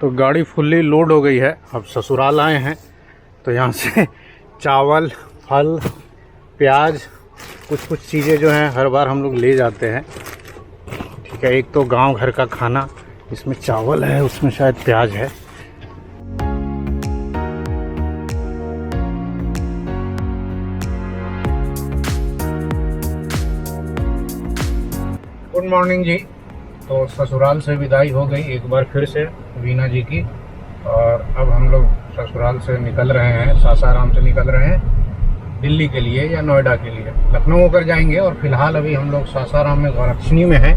तो गाड़ी fully load हो गई है। अब ससुराल आए हैं तो यहाँ से चावल, फल, प्याज, कुछ चीज़ें जो हैं हर बार हम लोग ले जाते हैं। ठीक है, एक तो गांव घर का खाना, इसमें चावल है, उसमें शायद प्याज है। गुड मॉर्निंग जी। तो ससुराल से विदाई हो गई एक बार फिर से वीना जी की, और अब हम लोग ससुराल से निकल रहे हैं, सासाराम से निकल रहे हैं दिल्ली के लिए या नोएडा के लिए। लखनऊ होकर जाएंगे और फिलहाल अभी हम लोग सासाराम में गोरक्षणी में हैं।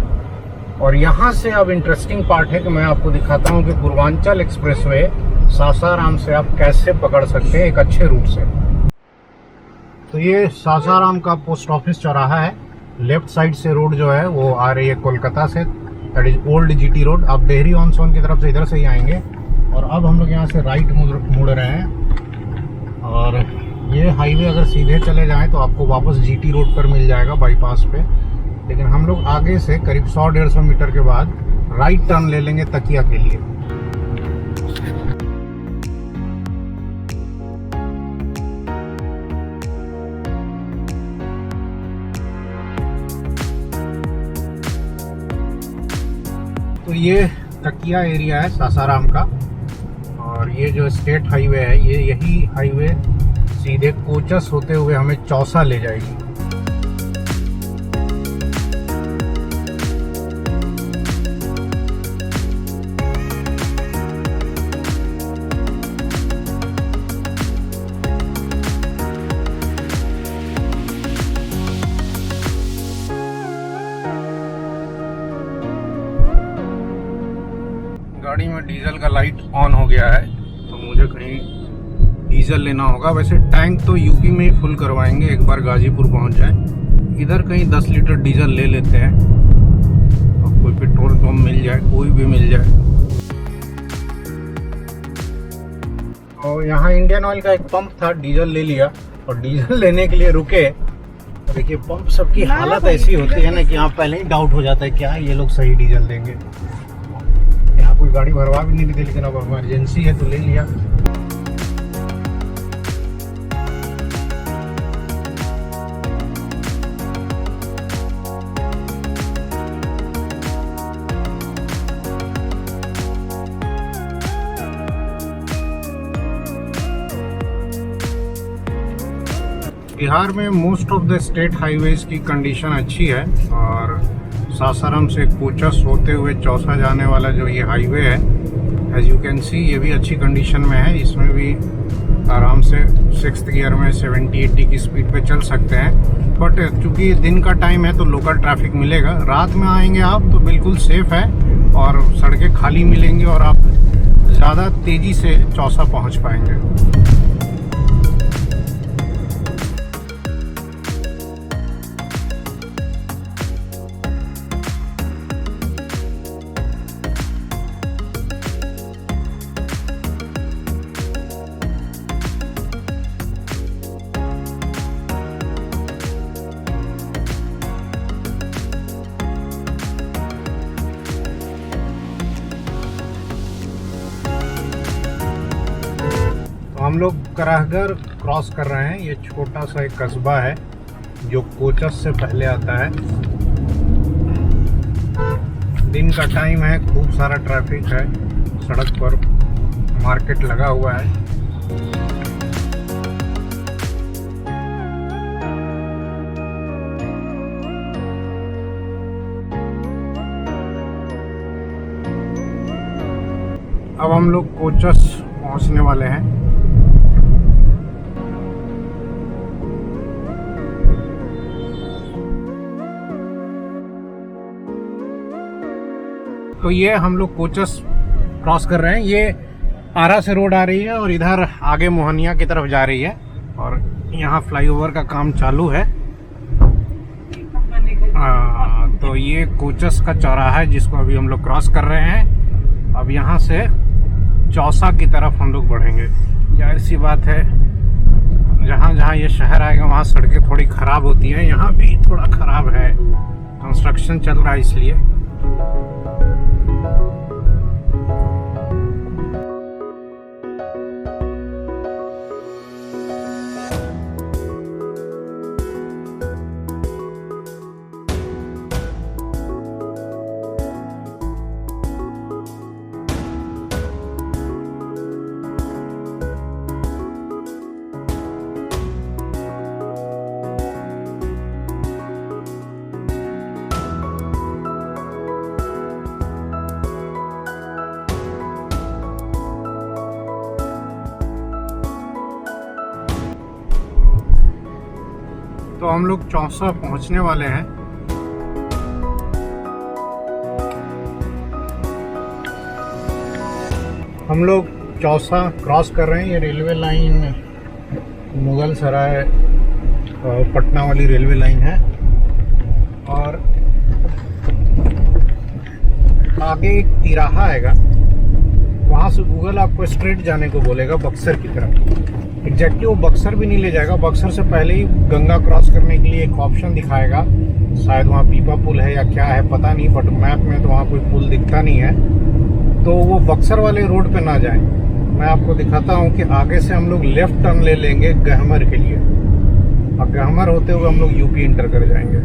और यहाँ से अब इंटरेस्टिंग पार्ट है कि मैं आपको दिखाता हूँ कि पूर्वांचल एक्सप्रेसवे सासाराम से आप कैसे पकड़ सकते हैं एक अच्छे रूट से। तो ये सासाराम का पोस्ट ऑफिस चौराहा है। लेफ्ट साइड से रोड जो है वो आ रही है कोलकाता से, that is old GT road. आप डेहरी ऑन सोन की तरफ से इधर से ही आएंगे। और अब हम लोग यहाँ से राइट मुड़ रहे हैं, और ये हाईवे अगर सीधे चले जाएं तो आपको वापस जीटी रोड पर मिल जाएगा बाईपास पे। लेकिन हम लोग आगे से करीब 100-150 मीटर के बाद राइट टर्न ले लेंगे तकिया के लिए। तो ये तकिया एरिया है सासाराम का, और ये जो स्टेट हाईवे है यही हाईवे सीधे कोचस होते हुए हमें चौसा ले जाएगी। गाड़ी में डीजल का लाइट ऑन हो गया है, तो मुझे कहीं डीजल लेना होगा। वैसे टैंक तो यूपी में ही फुल करवाएंगे एक बार गाजीपुर पहुंच जाए। इधर कहीं 10 लीटर डीजल ले लेते हैं, और कोई पेट्रोल पंप मिल जाए, कोई भी मिल जाए। और यहाँ इंडियन ऑयल का एक पंप था, डीजल ले लिया, और डीजल लेने के लिए रुके। देखिए पंप सबकी हालत ऐसी होती है ना कि यहाँ पहले ही डाउट हो जाता है क्या ये लोग सही डीजल देंगे। यहाँ कोई गाड़ी भरवा भी नहीं थी, लेकिन अब इमरजेंसी है तो ले लिया। बिहार में most of the state highways की कंडीशन अच्छी है, और सासाराम से कोचस होते हुए चौसा जाने वाला जो ये हाईवे है, एज यू कैन सी, ये भी अच्छी कंडीशन में है। इसमें भी आराम से 6th गियर में 70-80 की स्पीड पे चल सकते हैं। बट चूंकि दिन का टाइम है तो लोकल ट्रैफिक मिलेगा। रात में आएंगे आप तो बिल्कुल सेफ है, और सड़कें खाली मिलेंगी, और आप ज़्यादा तेज़ी से चौसा पहुँच पाएंगे। हम लोग कराहगर क्रॉस कर रहे हैं। ये छोटा सा एक कस्बा है जो कोचस से पहले आता है। दिन का टाइम है, खूब सारा ट्रैफिक है सड़क पर, मार्केट लगा हुआ है। अब हम लोग कोचस पहुंचने वाले हैं। तो ये हम लोग कोचस क्रॉस कर रहे हैं। ये आरा से रोड आ रही है और इधर आगे मोहनिया की तरफ जा रही है, और यहाँ फ्लाईओवर का काम चालू है। तो ये कोचस का चौराहा है जिसको अभी हम लोग क्रॉस कर रहे हैं। अब यहाँ से चौसा की तरफ हम लोग बढ़ेंगे। जाहिर सी बात है, जहाँ जहाँ ये शहर आएगा वहाँ सड़कें थोड़ी ख़राब होती हैं। यहाँ भी थोड़ा ख़राब है, कंस्ट्रक्शन चल रहा है इसलिए। तो हम लोग चौसा पहुंचने वाले हैं। हम लोग चौसा क्रॉस कर रहे हैं। ये रेलवे लाइन मुगल सराय पटना वाली रेलवे लाइन है और आगे एक तिराहा आएगा, वहाँ से गूगल आपको स्ट्रेट जाने को बोलेगा बक्सर की तरफ। एग्जैक्टली वो बक्सर भी नहीं ले जाएगा, बक्सर से पहले ही गंगा क्रॉस करने के लिए एक ऑप्शन दिखाएगा। शायद वहाँ पीपा पुल है या क्या है पता नहीं, बट मैप में तो वहाँ कोई पुल दिखता नहीं है। तो वो बक्सर वाले रोड पे ना जाए। मैं आपको दिखाता हूँ कि आगे से हम लोग लेफ्ट टर्न ले लेंगे गहमर के लिए, और गहमर होते हुए हम लोग यूपी इंटर कर जाएंगे।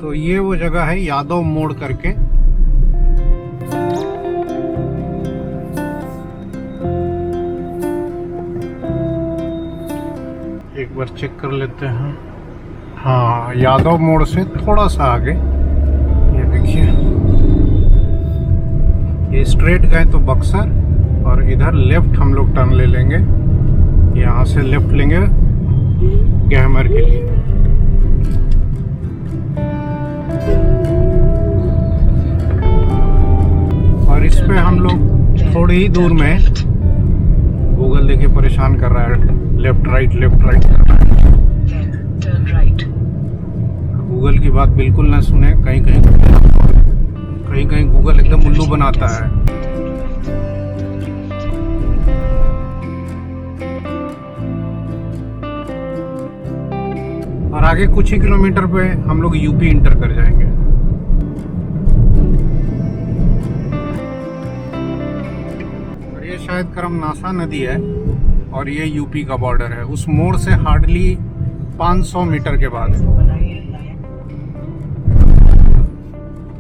तो ये वो जगह है यादव मोड़ करके। एक बार चेक कर लेते हैं। हाँ, यादव मोड़ से थोड़ा सा आगे ये देखिए, ये स्ट्रेट गए तो बक्सर और इधर लेफ्ट हम लोग टर्न ले लेंगे। यहाँ से लेफ्ट लेंगे गहमर के लिए। और इस पे हम लोग थोड़ी ही दूर में, गूगल देखिए परेशान कर रहा है, लेफ्ट राइट कर रहा है। गूगल की बात बिल्कुल ना सुने, कहीं कहीं गूगल एकदम उल्लू बनाता है। और आगे कुछ ही किलोमीटर पे हम लोग यूपी इंटर कर जाएंगे। और ये शायद करमनासा नदी है और ये यूपी का बॉर्डर है। उस मोड़ से हार्डली 500 मीटर के बाद।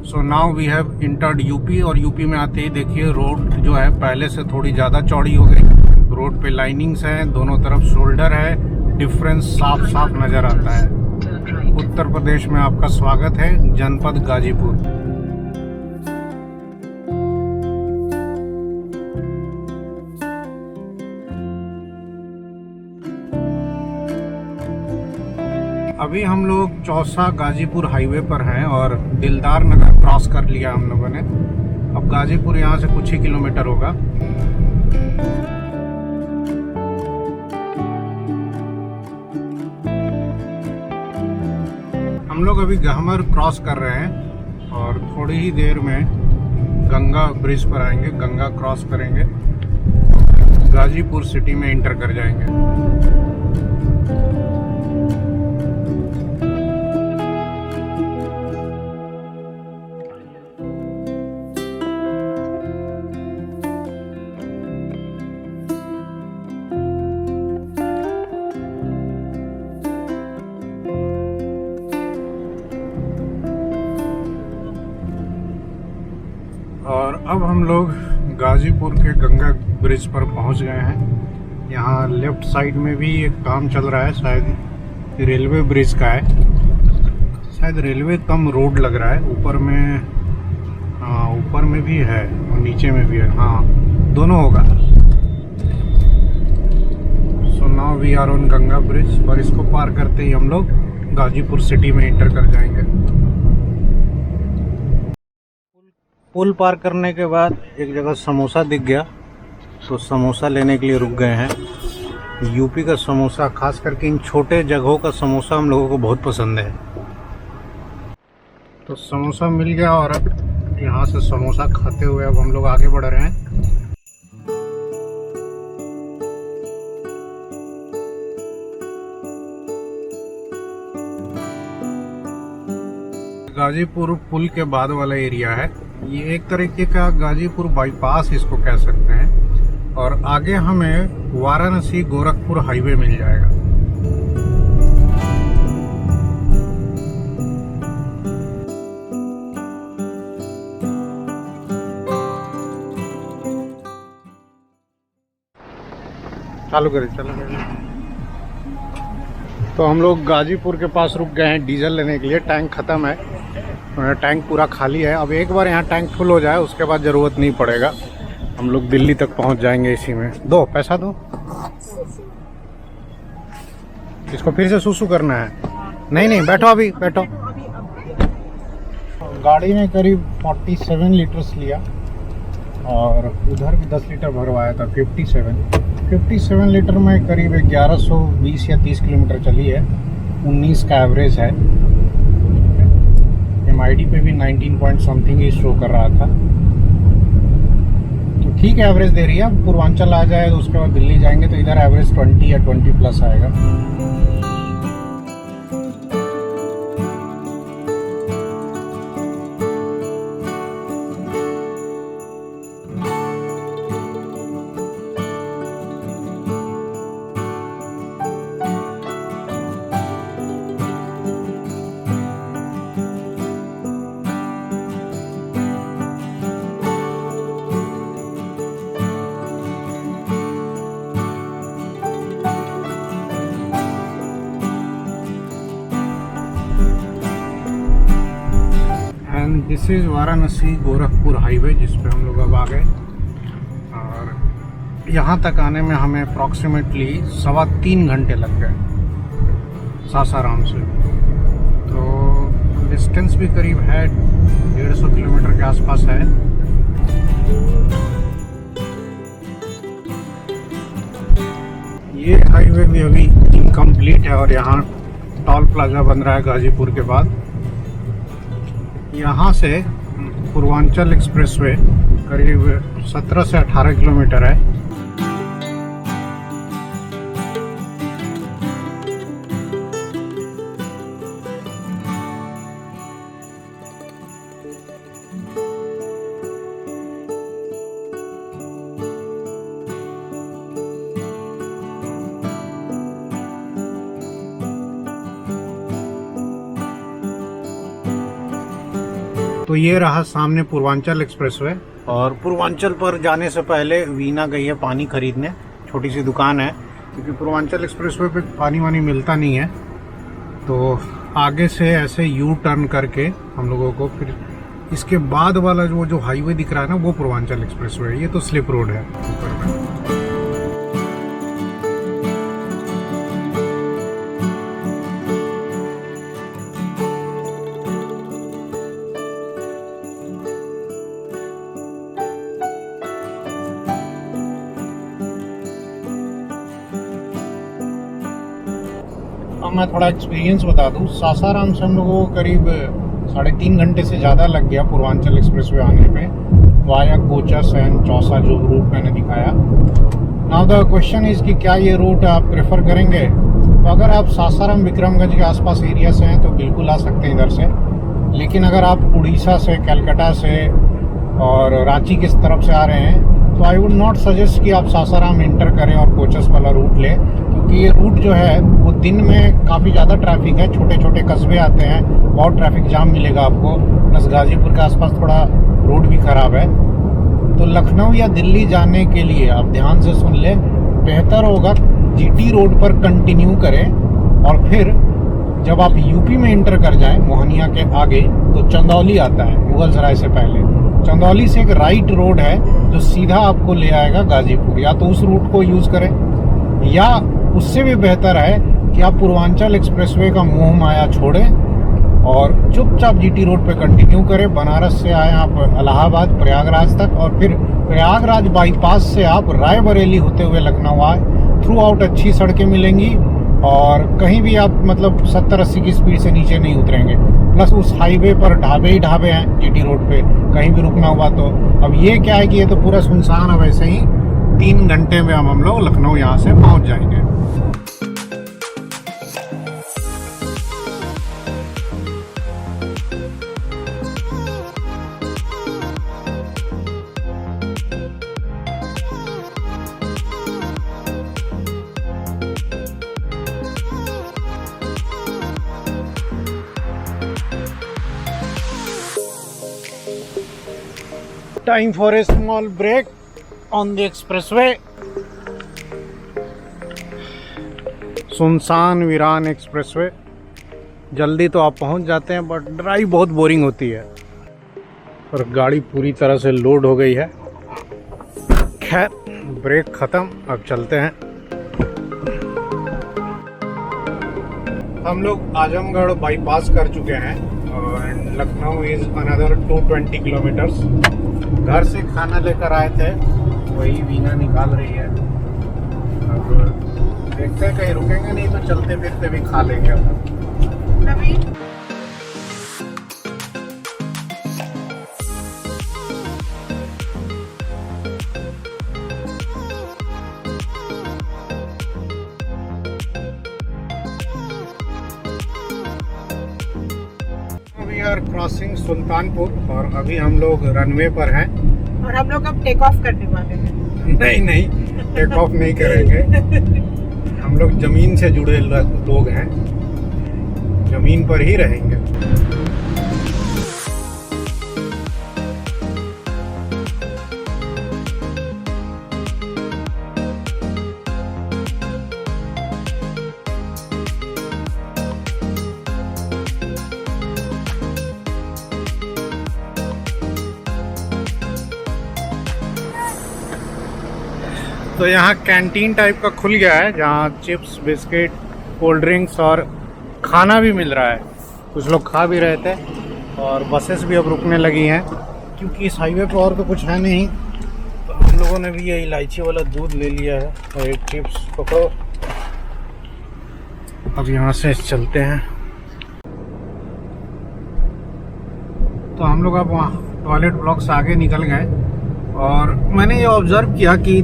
So now we have entered UP. और यूपी में आते ही देखिए रोड जो है पहले से थोड़ी ज़्यादा चौड़ी हो गई। रोड पे लाइनिंग्स हैं, दोनों तरफ शोल्डर है, डिफरेंस साफ साफ नज़र आता है। उत्तर प्रदेश में आपका स्वागत है, जनपद गाजीपुर। अभी हम लोग चौसा गाजीपुर हाईवे पर हैं और दिलदार नगर क्रॉस कर लिया हम लोगों ने। अब गाजीपुर यहाँ से कुछ ही किलोमीटर होगा। हम लोग अभी गहमर क्रॉस कर रहे हैं और थोड़ी ही देर में गंगा ब्रिज पर आएंगे, गंगा क्रॉस करेंगे, गाजीपुर सिटी में इंटर कर जाएंगे। और अब हम लोग गाजीपुर के गंगा ब्रिज पर पहुंच गए हैं। यहाँ लेफ्ट साइड में भी एक काम चल रहा है, शायद रेलवे ब्रिज का है, शायद रेलवे कम रोड लग रहा है। ऊपर में, हाँ ऊपर में भी है और नीचे में भी है, हाँ दोनों होगा। So now we are on Ganga bridge और इसको पार करते ही हम लोग गाजीपुर सिटी में इंटर कर जाएंगे। पुल पार करने के बाद एक जगह समोसा दिख गया, तो समोसा लेने के लिए रुक गए हैं। यूपी का समोसा, खास करके इन छोटे जगहों का समोसा हम लोगों को बहुत पसंद है। तो समोसा मिल गया और अब यहाँ से समोसा खाते हुए अब हम लोग आगे बढ़ रहे हैं। गाजीपुर पुल के बाद वाला एरिया है ये, एक तरीके का गाजीपुर बाईपास इसको कह सकते हैं। और आगे हमें वाराणसी गोरखपुर हाईवे मिल जाएगा। चालू करें। तो हम लोग गाजीपुर के पास रुक गए हैं डीजल लेने के लिए। टैंक ख़त्म है, टैंक पूरा खाली है। अब एक बार यहाँ टैंक फुल हो जाए उसके बाद ज़रूरत नहीं पड़ेगा। हम लोग दिल्ली तक पहुँच जाएंगे इसी में। दो पैसा दो। इसको फिर से सुसु करना है? नहीं नहीं, बैठो अभी, बैठो। गाड़ी में करीब 47 लीटर्स लिया और उधर भी 10 लीटर भरवाया था। 57 लीटर में करीब 1120 या 30 किलोमीटर चली है। 19 का एवरेज है। MID पे भी 19 पॉइंट समथिंग ही शो कर रहा था, तो ठीक है, एवरेज दे रही है। अब पूर्वांचल आ जाए तो उसके बाद दिल्ली जाएंगे तो इधर एवरेज 20 या 20 प्लस आएगा। This is Varanasi Gorakhpur highway, जिस पे हम लोग अब आ गए। और यहाँ तक आने में हमें अप्रॉक्सीमेटली 3.25 घंटे लग गए सासाराम से। तो डिस्टेंस भी करीब है 150 किलोमीटर के आसपास है। ये हाईवे भी अभी इनकम्प्लीट है और यहाँ टोल प्लाजा बन रहा है गाजीपुर के बाद। यहाँ से पूर्वांचल एक्सप्रेसवे करीब 17 से 18 किलोमीटर है। तो ये रहा सामने पूर्वांचल एक्सप्रेसवे। और पूर्वांचल पर जाने से पहले वीना गई है पानी खरीदने। छोटी सी दुकान है, क्योंकि पूर्वांचल एक्सप्रेसवे पे पानी वानी मिलता नहीं है। तो आगे से ऐसे यू टर्न करके हम लोगों को फिर इसके बाद वाला जो हाईवे दिख रहा है ना, वो पूर्वांचल एक्सप्रेसवे है। ये तो स्लिप रोड है ऊपर में। मैं थोड़ा एक्सपीरियंस बता दूं। सासाराम से हम लोगों को करीब 3.5 घंटे से ज़्यादा लग गया पूर्वांचल एक्सप्रेसवे आने पे, वाया कोचस एंड चौसा, जो रूट मैंने दिखाया। नाउ द क्वेश्चन इज़ कि क्या ये रूट आप प्रेफर करेंगे? तो अगर आप सासाराम विक्रमगंज के आसपास एरिया से हैं तो बिल्कुल आ सकते हैं इधर से। लेकिन अगर आप उड़ीसा से, कलकत्ता से और रांची की तरफ से आ रहे हैं तो आई वुड नॉट सजेस्ट कि आप सासाराम इंटर करें और कोचस वाला रूट लें, क्योंकि ये रूट जो है वो दिन में काफ़ी ज़्यादा ट्रैफिक है। छोटे छोटे कस्बे आते हैं, बहुत ट्रैफिक जाम मिलेगा आपको। प्लस गाजीपुर के आसपास थोड़ा रोड भी ख़राब है। तो लखनऊ या दिल्ली जाने के लिए आप ध्यान से सुन लें, बेहतर होगा GT रोड पर कंटिन्यू करें और फिर जब आप यूपी में इंटर कर जाएं मोहनिया के आगे तो चंदौली आता है, मुगल सराय से पहले। चंदौली से एक राइट रोड है जो सीधा आपको ले आएगा गाजीपुर। या तो उस रूट को यूज़ करें, या उससे भी बेहतर है कि आप पूर्वांचल एक्सप्रेसवे का मोह माया छोड़ें और चुपचाप GT रोड पे कंटिन्यू करें। बनारस से आए आप इलाहाबाद, प्रयागराज तक, और फिर प्रयागराज बाईपास से आप रायबरेली होते हुए लखनऊ आए। थ्रू आउट अच्छी सड़कें मिलेंगी और कहीं भी आप मतलब 70-80 की स्पीड से नीचे नहीं उतरेंगे। प्लस उस हाईवे पर ढाबे ही ढाबे हैं GT रोड पे, कहीं भी रुकना हुआ तो। अब ये क्या है कि ये तो पूरा सुनसान है। वैसे ही 3 घंटे में हम लोग लखनऊ यहाँ से पहुँच जाएंगे। Time for a small break on the expressway. सुनसान वीरान एक्सप्रेसवे। जल्दी तो आप पहुंच जाते हैं, बट ड्राइव बहुत बोरिंग होती है। और गाड़ी पूरी तरह से लोड हो गई है। खैर, ब्रेक ख़त्म, अब चलते हैं। हम लोग आजमगढ़ बाईपास कर चुके हैं और लखनऊ इज़ अनदर 220 किलोमीटर्स। घर से खाना लेकर आए थे, वही वीना निकाल रही है। अब देखते हैं, कहीं रुकेंगे नहीं तो चलते फिरते भी खा लेंगे अब। क्रॉसिंग सुल्तानपुर और अभी हम लोग रनवे पर हैं और हम लोग अब टेक ऑफ करने वाले हैं। नहीं, टेक ऑफ नहीं करेंगे। हम लोग जमीन से जुड़े लोग हैं, जमीन पर ही रहेंगे। तो यहाँ कैंटीन टाइप का खुल गया है जहाँ चिप्स, बिस्किट, कोल्ड ड्रिंक्स और खाना भी मिल रहा है। कुछ लोग खा भी रहे थे और बसेस भी अब रुकने लगी हैं क्योंकि इस हाईवे पर और तो कुछ है नहीं। तो हम लोगों ने भी ये इलायची वाला दूध ले लिया है और एक चिप्स पकड़ो। अब यहाँ से चलते हैं। तो हम लोग अब वहाँ टॉयलेट ब्लॉक से आगे निकल गए और मैंने ये ऑब्ज़र्व किया कि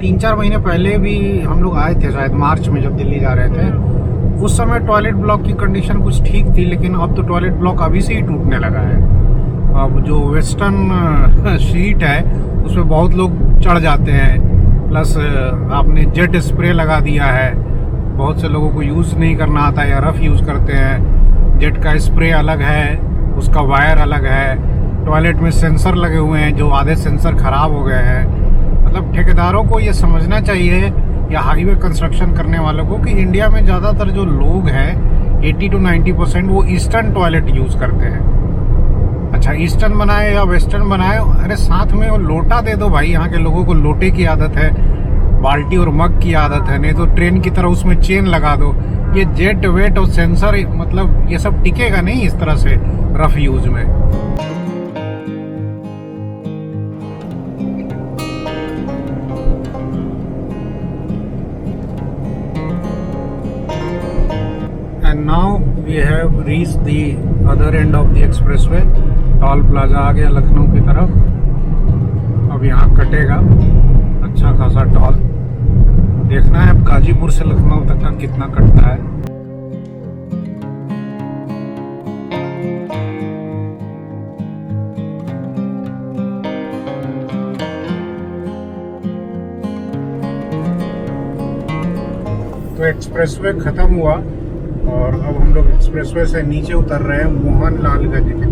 3-4 महीने पहले भी हम लोग आए थे, शायद मार्च में जब दिल्ली जा रहे थे। उस समय टॉयलेट ब्लॉक की कंडीशन कुछ ठीक थी, लेकिन अब तो टॉयलेट ब्लॉक अभी से ही टूटने लगा है। अब जो वेस्टर्न सीट है उसमें बहुत लोग चढ़ जाते हैं, प्लस आपने जेट स्प्रे लगा दिया है। बहुत से लोगों को यूज़ नहीं करना आता या रफ़ यूज़ करते हैं। जेट का स्प्रे अलग है, उसका वायर अलग है। टॉयलेट में सेंसर लगे हुए हैं, जो आधे सेंसर ख़राब हो गए हैं। मतलब ठेकेदारों को ये समझना चाहिए या हाईवे कंस्ट्रक्शन करने वालों को कि इंडिया में ज़्यादातर जो लोग हैं 80 to 90% वो ईस्टर्न टॉयलेट यूज़ करते हैं। अच्छा, ईस्टर्न बनाए या वेस्टर्न बनाए, अरे साथ में वो लोटा दे दो भाई। यहाँ के लोगों को लोटे की आदत है, बाल्टी और मग की आदत है, नहीं तो ट्रेन की तरह उसमें चेन लगा दो। ये जेट वेट और सेंसर, मतलब ये सब टिकेगा नहीं इस तरह से रफ यूज़ में। And now we have reached the other end of the expressway. Toll plaza आ गया लखनऊ की तरफ। अब यहाँ कटेगा अच्छा खासा टॉल। देखना है अब गाजीपुर से लखनऊ तक का कितना कटता है। तो एक्सप्रेसवे खत्म हुआ और अब हम लोग एक्सप्रेसवे से नीचे उतर रहे हैं मोहनलालगंज के।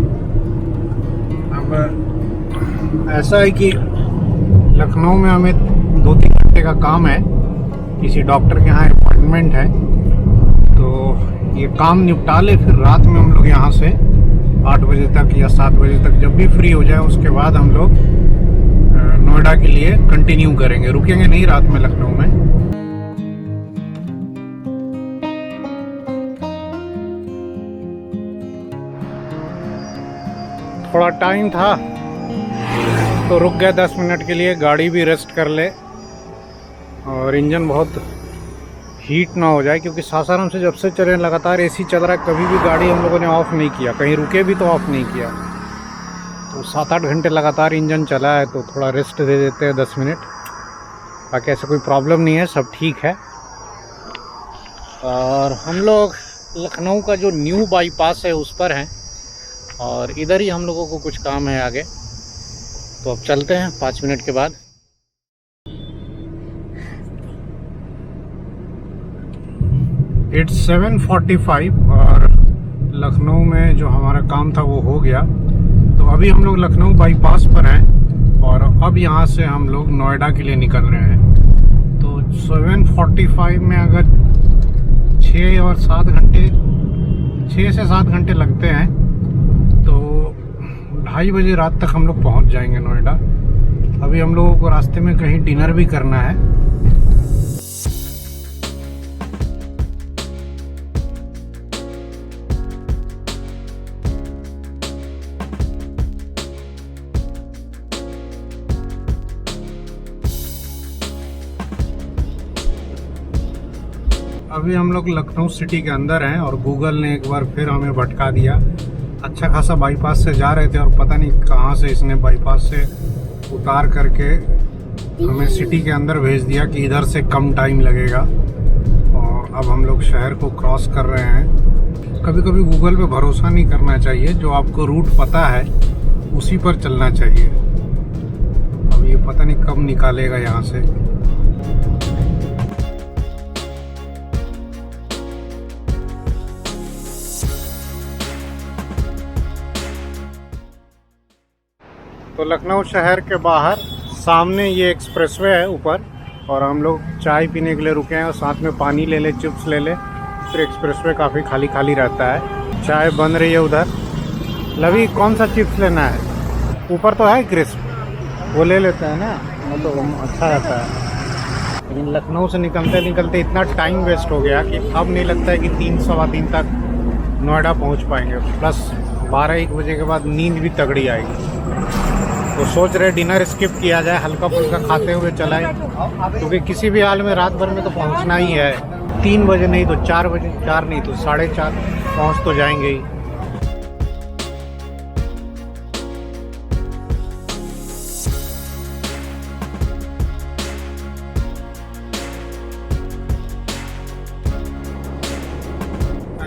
अब ऐसा है कि लखनऊ में हमें 2-3 घंटे का काम है, किसी डॉक्टर के यहाँ अपॉइंटमेंट है। तो ये काम निपटा ले, फिर रात में हम लोग यहाँ से 8 बजे तक या 7 बजे तक जब भी फ्री हो जाए उसके बाद हम लोग नोएडा के लिए कंटिन्यू करेंगे। रुकेंगे नहीं रात में लखनऊ में। थोड़ा टाइम था तो रुक गए 10 मिनट के लिए, गाड़ी भी रेस्ट कर ले और इंजन बहुत हीट ना हो जाए, क्योंकि सासाराम से जब से चले लगातार एसी चल रहा है। कभी भी गाड़ी हम लोगों ने ऑफ़ नहीं किया, कहीं रुके भी तो ऑफ़ नहीं किया। तो 7-8 घंटे लगातार इंजन चला है, तो थोड़ा रेस्ट दे देते हैं 10 मिनट। बाकी ऐसा कोई प्रॉब्लम नहीं है, सब ठीक है। और हम लोग लखनऊ का जो न्यू बाईपास है उस पर हैं और इधर ही हम लोगों को कुछ काम है आगे। तो अब चलते हैं 5 मिनट के बाद। It's 7:45 और लखनऊ में जो हमारा काम था वो हो गया। तो अभी हम लोग लखनऊ बाईपास पर हैं और अब यहाँ से हम लोग नोएडा के लिए निकल रहे हैं। तो 7:45 में अगर 6 और 7 घंटे, 6 से 7 घंटे लगते हैं, तो 2:30 बजे रात तक हम लोग पहुँच जाएंगे नोएडा। अभी हम लोगों को रास्ते में कहीं डिनर भी करना है। अभी हम लोग लखनऊ सिटी के अंदर हैं और गूगल ने एक बार फिर हमें भटका दिया। अच्छा खासा बाईपास से जा रहे थे और पता नहीं कहाँ से इसने बाईपास से उतार करके हमें सिटी के अंदर भेज दिया कि इधर से कम टाइम लगेगा। और अब हम लोग शहर को क्रॉस कर रहे हैं। कभी कभी गूगल पे भरोसा नहीं करना चाहिए, जो आपको रूट पता है उसी पर चलना चाहिए। अब ये पता नहीं कब निकालेगा यहाँ से। तो लखनऊ शहर के बाहर सामने ये एक्सप्रेसवे है ऊपर, और हम लोग चाय पीने के लिए रुके हैं और साथ में पानी ले ले, चिप्स ले ले। फिर एक्सप्रेसवे काफ़ी खाली खाली रहता है। चाय बन रही है उधर। लवी कौन सा चिप्स लेना है? ऊपर तो है क्रिस्प, वो ले लेते हैं ना, वो तो अच्छा रहता है। लेकिन लखनऊ से निकलते निकलते इतना टाइम वेस्ट हो गया कि अब नहीं लगता है कि 3 सवा 3 तक नोएडा पहुंच पाएंगे। प्लस 12-1 बजे के बाद नींद भी तगड़ी आएगी। तो सोच रहे डिनर स्किप किया जाए, हल्का फुल्का खाते हुए चलाएं, क्योंकि किसी भी हाल में रात भर में तो पहुंचना ही है। 3 बजे नहीं तो 4 बजे, 4 नहीं तो 4:30 पहुंच तो जाएंगे ही।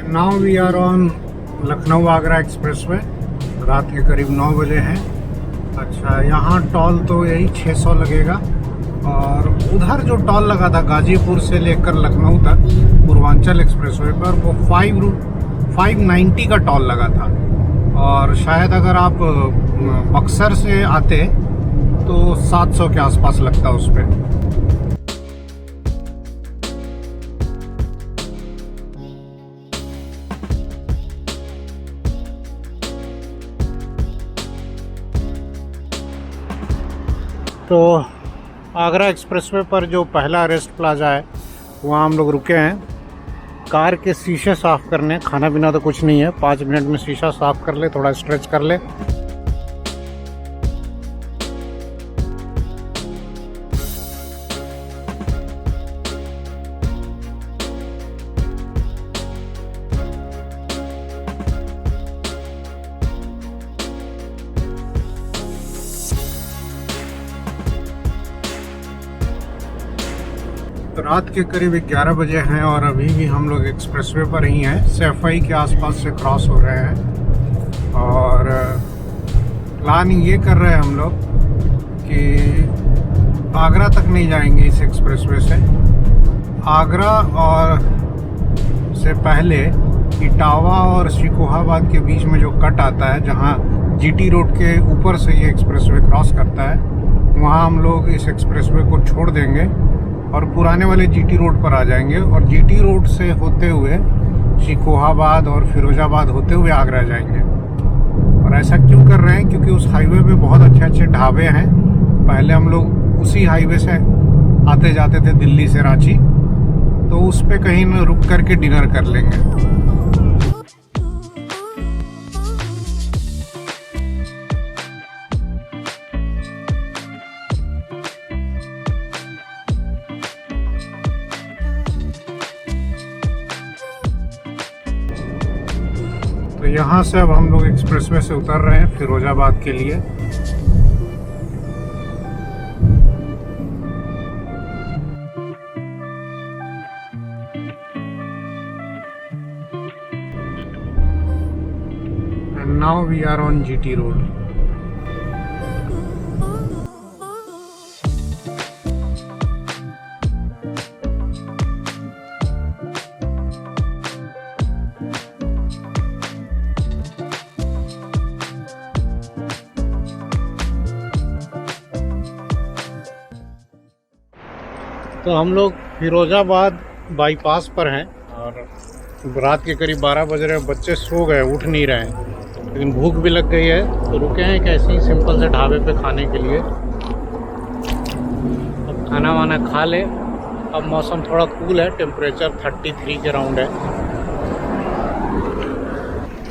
Now we are on Lucknow Agra expressway. रात के करीब 9 बजे हैं। अच्छा, यहाँ टोल तो यही 600 लगेगा, और उधर जो टोल लगा था गाजीपुर से लेकर लखनऊ तक पूर्वांचल एक्सप्रेसवे पर, वो 590 का टोल लगा था। और शायद अगर आप बक्सर से आते तो 700 के आसपास लगता उस पर। तो आगरा एक्सप्रेसवे पर जो पहला रेस्ट प्लाजा है वहाँ हम लोग रुके हैं कार के शीशे साफ़ करने। खाना पीना तो कुछ नहीं है, 5 मिनट में शीशा साफ़ कर ले, थोड़ा स्ट्रेच कर ले। रात के करीब 11 बजे हैं और अभी भी हम लोग एक्सप्रेसवे पर ही हैं। सैफई के आसपास से क्रॉस हो रहे हैं और प्लान ये कर रहे हैं हम लोग कि आगरा तक नहीं जाएंगे इस एक्सप्रेसवे से। आगरा और से पहले इटावा और शिकोहाबाद के बीच में जो कट आता है, जहाँ जीटी रोड के ऊपर से ये एक्सप्रेसवे क्रॉस करता है, वहाँ हम लोग इस एक्सप्रेसवे को छोड़ देंगे और पुराने वाले जीटी रोड पर आ जाएंगे। और जीटी रोड से होते हुए शिकोहाबाद और फिरोजाबाद होते हुए आगरा जाएंगे। और ऐसा क्यों कर रहे हैं? क्योंकि उस हाईवे पे बहुत अच्छे अच्छे ढाबे हैं। पहले हम लोग उसी हाईवे से आते जाते थे दिल्ली से रांची, तो उस पे कहीं न रुक करके डिनर कर लेंगे। तो यहाँ से अब हम लोग एक्सप्रेसवे से उतर रहे हैं फिरोजाबाद के लिए। And now we are on GT Road. तो हम लोग फिरोजाबाद बाईपास पर हैं और रात के करीब 12 बज रहे हैं। बच्चे सो गए, उठ नहीं रहे हैं, लेकिन भूख भी लग गई है, तो रुके हैं कैसे ही सिंपल से ढाबे पे खाने के लिए। अब खाना वाना खा ले। अब मौसम थोड़ा कूल है, टेम्परेचर 33 के राउंड है।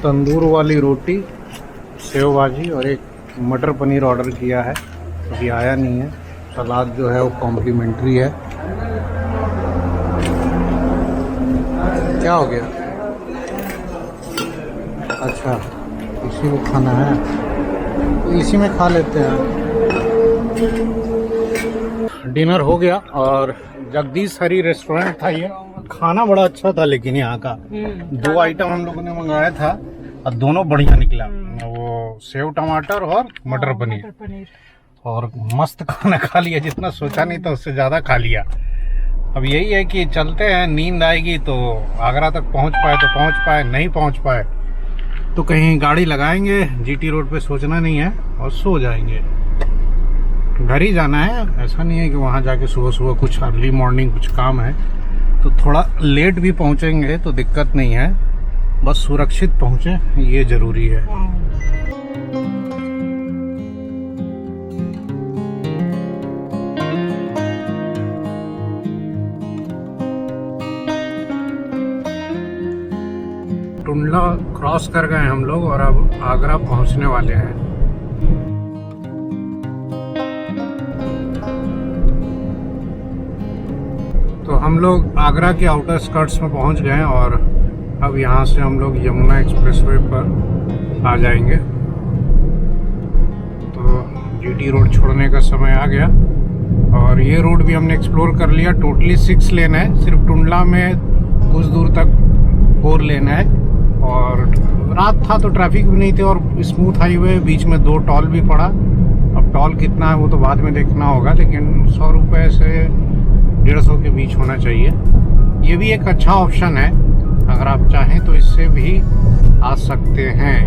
तंदूर वाली रोटी, सेव भाजी और एक मटर पनीर ऑर्डर किया है, अभी आया नहीं है। सलाद जो है वो कॉम्प्लीमेंट्री है। क्या हो गया? अच्छा, इसी को खाना है तो इसी में खा लेते हैं। डिनर हो गया और जगदीश हरी रेस्टोरेंट था ये। खाना बड़ा अच्छा था, लेकिन यहाँ का 2 आइटम हम लोगों ने मंगाया था और दोनों बढ़िया निकला। वो सेव टमाटर और मटर पनीर, और मस्त खाना खा लिया। जितना सोचा नहीं था उससे ज़्यादा खा लिया। अब यही है कि चलते हैं, नींद आएगी तो आगरा तक पहुंच पाए तो पहुंच पाए, नहीं पहुंच पाए तो कहीं गाड़ी लगाएंगे। जीटी रोड पे सोचना नहीं है और सो जाएंगे। घर ही जाना है, ऐसा नहीं है कि वहां जाके सुबह सुबह कुछ अर्ली मॉर्निंग कुछ काम है। तो थोड़ा लेट भी पहुंचेंगे तो दिक्कत नहीं है, बस सुरक्षित पहुंचे ये जरूरी है। टुंडला क्रॉस कर गए हम लोग और अब आगरा पहुंचने वाले हैं। तो हम लोग आगरा के आउटर स्कर्ट्स में पहुंच गए और अब यहाँ से हम लोग यमुना एक्सप्रेसवे पर आ जाएंगे। तो जीटी रोड छोड़ने का समय आ गया और ये रोड भी हमने एक्सप्लोर कर लिया। टोटली 6 लेन है, सिर्फ टुंडला में कुछ दूर तक 4 लेन है। और रात था तो ट्रैफिक भी नहीं थे और स्मूथ हाईवे, बीच में 2 टॉल भी पड़ा। अब टॉल कितना है वो तो बाद में देखना होगा, लेकिन 100 रुपये से 150 के बीच होना चाहिए। ये भी एक अच्छा ऑप्शन है, अगर आप चाहें तो इससे भी आ सकते हैं।